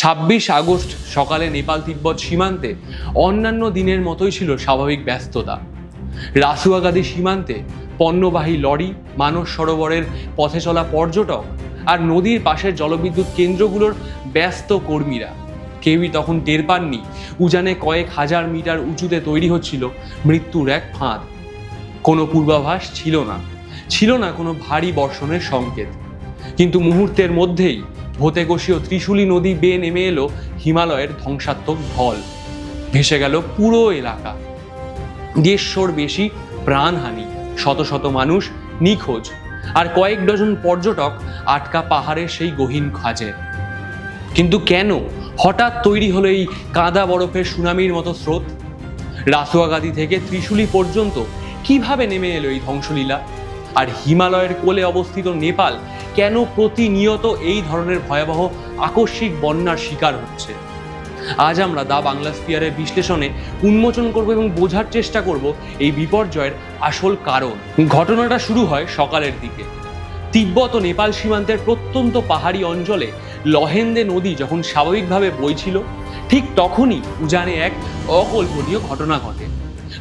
26 August সকালে নেপাল তিব্বত সীমান্তে অন্যান্য দিনের মতোই ছিল স্বাভাবিক ব্যস্ততা। রাসুয়াগাদি সীমান্তে পণ্যবাহী লরি, মানস সরোবরের পথে চলা পর্যটক আর নদীর পাশের জলবিদ্যুৎ কেন্দ্রগুলোর ব্যস্ত কর্মীরা কেউই তখন টের পাননি উজানে কয়েক হাজার মিটার উঁচুতে তৈরি হচ্ছিল মৃত্যুর এক ফাঁদ। কোনো পূর্বাভাস ছিল না কোনো ভারী বর্ষণের সংকেত। কিন্তু মুহূর্তের মধ্যেই ভোতেকোষীয় ত্রিশূলী নদী বেয়ে নেমে এলো হিমালয়ের ধ্বংসাত্মক ঢল। ভেসে গেল পুরো এলাকা। 150-র বেশি প্রাণহানি, শত শত মানুষ নিখোঁজ, আর কয়েক ডজন পর্যটক আটকা পাহাড়ের সেই গহীন খাঁজে। কিন্তু কেন হঠাৎ তৈরি হলো এই কাদা বরফের সুনামির মতো স্রোত? রাসুয়াগাদি থেকে ত্রিশূলী পর্যন্ত কিভাবে নেমে এলো এই ধ্বংসলীলা? আর হিমালয়ের কোলে অবস্থিত নেপাল কেন প্রতিনিয়ত এই ধরনের ভয়াবহ আকস্মিক বন্যার শিকার হচ্ছে? আজ আমরা দা বাংলাস্ফিয়ারের বিশ্লেষণে উন্মোচন করব এবং বোঝার চেষ্টা করব এই বিপর্যয়ের আসল কারণ। ঘটনাটা শুরু হয় সকালের দিকে। তিব্বত ও নেপাল সীমান্তের প্রত্যন্ত পাহাড়ি অঞ্চলে লহেন্দে নদী যখন স্বাভাবিকভাবে বইছিল, ঠিক তখনই উজানে এক অকল্পনীয় ঘটনা ঘটে।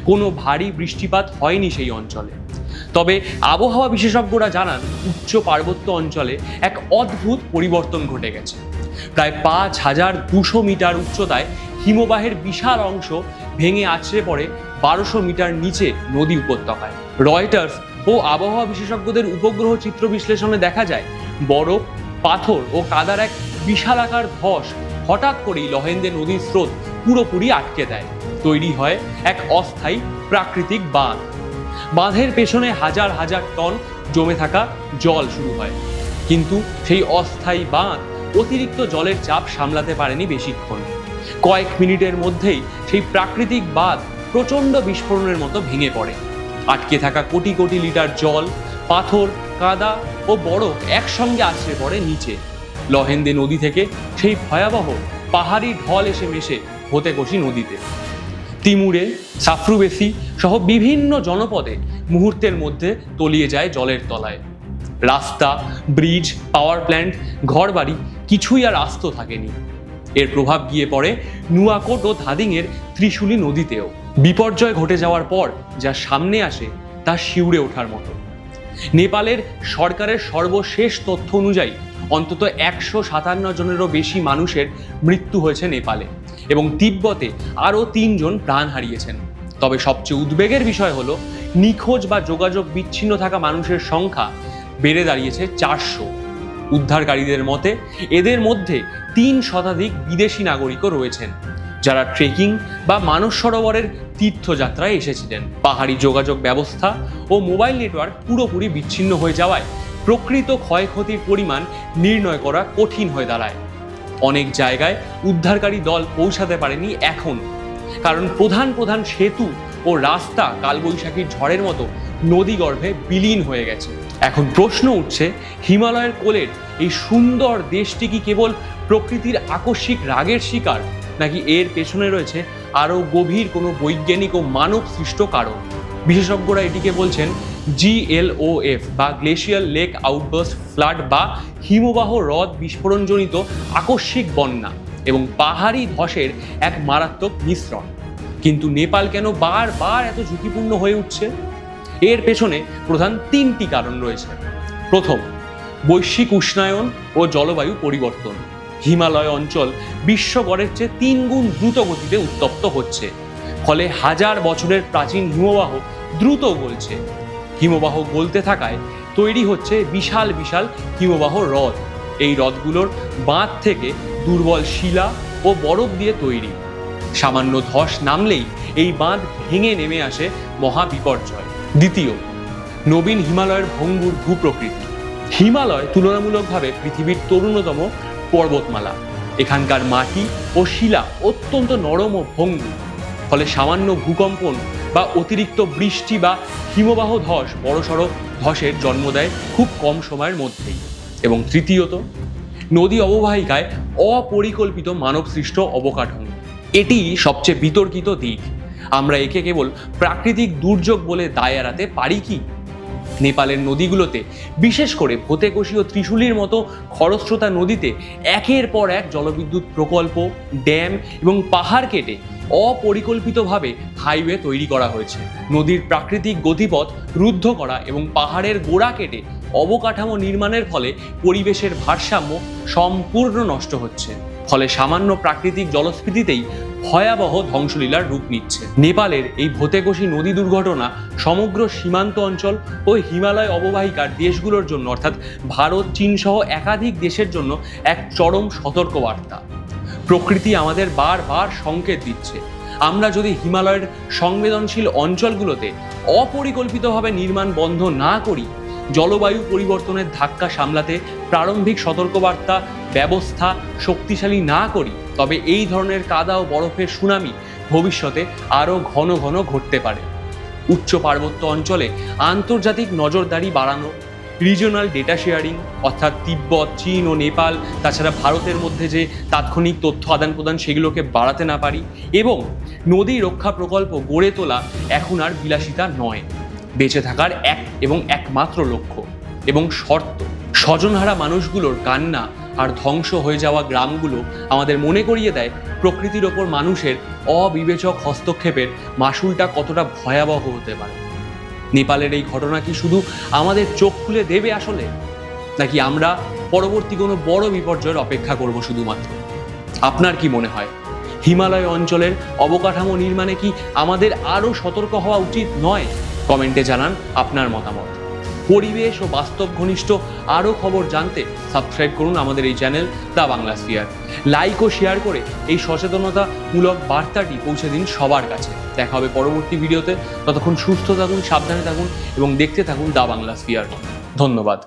কোনো ভারী বৃষ্টিপাত হয়নি সেই অঞ্চলে, তবে আবহাওয়া বিশেষজ্ঞরা জানান উচ্চ পার্বত্য অঞ্চলে এক অদ্ভুত পরিবর্তন ঘটে গেছে। প্রায় 5200 মিটার উচ্চতায় হিমবাহের বিশাল অংশ ভেঙে আছড়ে পড়ে 1200 মিটার নিচে নদী উপত্যকায়। রয়টার্স ও আবহাওয়া বিশেষজ্ঞদের উপগ্রহ চিত্র বিশ্লেষণে দেখা যায় বরফ, পাথর ও কাদার এক বিশালাকার ধস হঠাৎ করেই লহেন্দে নদীর স্রোত পুরোপুরি আটকে দেয়। তৈরি হয় এক অস্থায়ী প্রাকৃতিক বাঁধ। বাঁধের পেছনে হাজার হাজার টন জমে থাকা জল শুরু হয়। কিন্তু সেই অস্থায়ী বাঁধ অতিরিক্ত জলের চাপ সামলাতে পারেনি বেশিক্ষণ। কয়েক মিনিটের মধ্যেই সেই প্রাকৃতিক বাঁধ প্রচণ্ড বিস্ফোরণের মতো ভেঙে পড়ে। আটকে থাকা কোটি কোটি লিটার জল, পাথর, কাদা ও বরফ একসঙ্গে আছড়ে পড়ে নিচে। লহেন্দে নদী থেকে সেই ভয়াবহ পাহাড়ি ঢল এসে মেশে ভোতেকোষী নদীতে। তিমুরে, সাফরুবেসি সহ বিভিন্ন জনপদে মুহূর্তের মধ্যে তলিয়ে যায় জলের তলায়। রাস্তা, ব্রিজ, পাওয়ার প্ল্যান্ট, ঘরবাড়ি কিছুই আর আস্ত থাকেনি। এর প্রভাব গিয়ে পড়ে নুয়াকোট ও ধাদিংয়ের ত্রিশূলী নদীতেও। বিপর্যয় ঘটে যাওয়ার পর যা সামনে আসে তা শিউরে ওঠার মতো। নেপালের সরকারের সর্বশেষ তথ্য অনুযায়ী অন্তত 157 জনেরও বেশি মানুষের মৃত্যু হয়েছে নেপালে, এবং তিব্বতে আরও 3 জন প্রাণ হারিয়েছেন। তবে সবচেয়ে উদ্বেগের বিষয় হলো নিখোঁজ বা যোগাযোগ বিচ্ছিন্ন থাকা মানুষের সংখ্যা বেড়ে দাঁড়িয়েছে 400। উদ্ধারকারীদের মতে এদের মধ্যে 3 শতাধিক বিদেশি নাগরিকও রয়েছেন, যারা ট্রেকিং বা মানস সরোবরের তীর্থযাত্রায় এসেছিলেন। পাহাড়ি যোগাযোগ ব্যবস্থা ও মোবাইল নেটওয়ার্ক পুরোপুরি বিচ্ছিন্ন হয়ে যাওয়ায় প্রকৃত ক্ষয়ক্ষতির পরিমাণ নির্ণয় করা কঠিন হয়ে দাঁড়ায়। অনেক জায়গায় উদ্ধারকারী দল পৌঁছাতে পারেনি এখন, কারণ প্রধান সেতু ও রাস্তা কালবৈশাখীর ঝড়ের মতো নদীগর্ভে বিলীন হয়ে গেছে। এখন প্রশ্ন উঠছে, হিমালয়ের কোলের এই সুন্দর দেশটি কি কেবল প্রকৃতির আকস্মিক রাগের শিকার, নাকি এর পেছনে রয়েছে আরও গভীর কোনো বৈজ্ঞানিক ও মানব সৃষ্ট কারণ? বিশেষজ্ঞরা এটিকে বলছেন GLOF বা গ্লেশিয়াল লেক আউটবার্স্ট ফ্লাড, বা হিমবাহ হ্রদ বিস্ফোরণজনিত আকস্মিক বন্যা এবং পাহাড়ি ধসের এক মারাত্মক মিশ্রণ। কিন্তু নেপাল কেন বারবার এত ঝুঁকিপূর্ণ হয়ে উঠছে? এর পেছনে প্রধান 3টি কারণ রয়েছে। প্রথম, বৈশ্বিক উষ্ণায়ন ও জলবায়ু পরিবর্তন। হিমালয় অঞ্চল বিশ্বগড়ের চেয়ে 3 গুণ দ্রুত গতিতে উত্তপ্ত হচ্ছে, ফলে হাজার বছরের প্রাচীন হিমবাহ দ্রুত গলছে। হিমবাহ গলতে থাকায় তৈরি হচ্ছে বিশাল বিশাল হিমবাহ হ্রদ। এই হ্রদগুলোর বাঁধ থেকে দুর্বল শিলা ও বরফ দিয়ে তৈরি। সামান্য ধস নামলেই এই বাঁধ ভেঙে নেমে আসে মহা বিপর্যয়। দ্বিতীয়, নবীন হিমালয়ের ভঙ্গুর ভূপ্রকৃতি। হিমালয় তুলনামূলকভাবে পৃথিবীর তরুণতম পর্বতমালা। এখানকার মাটি ও শিলা অত্যন্ত নরম ও ভঙ্গুর, ফলে সামান্য ভূকম্পন বা অতিরিক্ত বৃষ্টি বা হিমবাহ ধস বড়সড় ধসের জন্ম দেয় খুব কম সময়ের মধ্যেই। এবং তৃতীয়ত, নদী অববাহিকায় অপরিকল্পিত মানবসৃষ্ট অবকাঠামো। এটি সবচেয়ে বিতর্কিত দিক। আমরা একে কেবল প্রাকৃতিক দুর্যোগ বলে দায় এড়াতে পারি কি? নেপালের নদীগুলোতে, বিশেষ করে ভোতেকোশি ও ত্রিশূলির মতো খরস্রোতা নদীতে একের পর এক জলবিদ্যুৎ প্রকল্প, ড্যাম এবং পাহাড় কেটে অপরিকল্পিতভাবে হাইওয়ে তৈরি করা হয়েছে। নদীর প্রাকৃতিক গতিপথ রুদ্ধ করা এবং পাহাড়ের গোড়া কেটে অবকাঠামো নির্মাণের ফলে পরিবেশের ভারসাম্য সম্পূর্ণ নষ্ট হচ্ছে। ফলে সামান্য প্রাকৃতিক জলস্ফীতিতেই ভয়াবহ ধ্বংসলীলার রূপ নিচ্ছে। নেপালের এই ভোতেকোশি নদী দুর্ঘটনা সমগ্র সীমান্ত অঞ্চল ও হিমালয় অববাহিকার দেশগুলোর জন্য, অর্থাৎ ভারত, চীন সহ একাধিক দেশের জন্য এক চরম সতর্কবার্তা। প্রকৃতি আমাদের বারবার সংকেত দিচ্ছে, আমরা যদি হিমালয়ের সংবেদনশীল অঞ্চলগুলোতে অপরিকল্পিতভাবে নির্মাণ বন্ধ না করি, জলবায়ু পরিবর্তনের ধাক্কা সামলাতে প্রারম্ভিক সতর্কবার্তা ব্যবস্থা শক্তিশালী না করি, তবে এই ধরনের কাদা ও বরফের সুনামি ভবিষ্যতে আরও ঘন ঘন ঘটতে পারে। উচ্চ পার্বত্য অঞ্চলে আন্তর্জাতিক নজরদারি বাড়ানো, রিজিওনাল ডেটা শেয়ারিং অর্থাৎ তিব্বত, চীন ও নেপাল, তাছাড়া ভারতের মধ্যে যে তাৎক্ষণিক তথ্য আদান প্রদান সেগুলোকে বাড়াতে না পারি, এবং নদী রক্ষা প্রকল্প গড়ে তোলা এখন আর বিলাসিতা নয়, বেঁচে থাকার এক এবং একমাত্র লক্ষ্য এবং শর্ত। স্বজনহারা মানুষগুলোর কান্না আর ধ্বংস হয়ে যাওয়া গ্রামগুলো আমাদের মনে করিয়ে দেয় প্রকৃতির ওপর মানুষের অবিবেচক হস্তক্ষেপের মাসুলটা কতটা ভয়াবহ হতে পারে। নেপালের এই ঘটনা কি শুধু আমাদের চোখ খুলে দেবে আসলে, নাকি আমরা পরবর্তী কোনো বড় বিপর্যয়ের অপেক্ষা করব শুধুমাত্র? আপনার কি মনে হয়, হিমালয় অঞ্চলের অবকাঠামো নির্মাণে কি আমাদের আরও সতর্ক হওয়া উচিত নয়? কমেন্টে জানান আপনার মতামত। পরিবেশ ও বাস্তব ঘনিষ্ঠ আরও খবর জানতে সাবস্ক্রাইব করুন আমাদের এই channel the Bangla sphere. Like ও শেয়ার করে এই সচেতনতামূলক বার্তাটি পৌঁছে দিন সবার কাছে। দেখা হবে পরবর্তী ভিডিওতে। ততক্ষণ সুস্থ থাকুন, সাবধানে থাকুন এবং দেখতে থাকুন দ্য বাংলা স্ফিয়ার। ধন্যবাদ।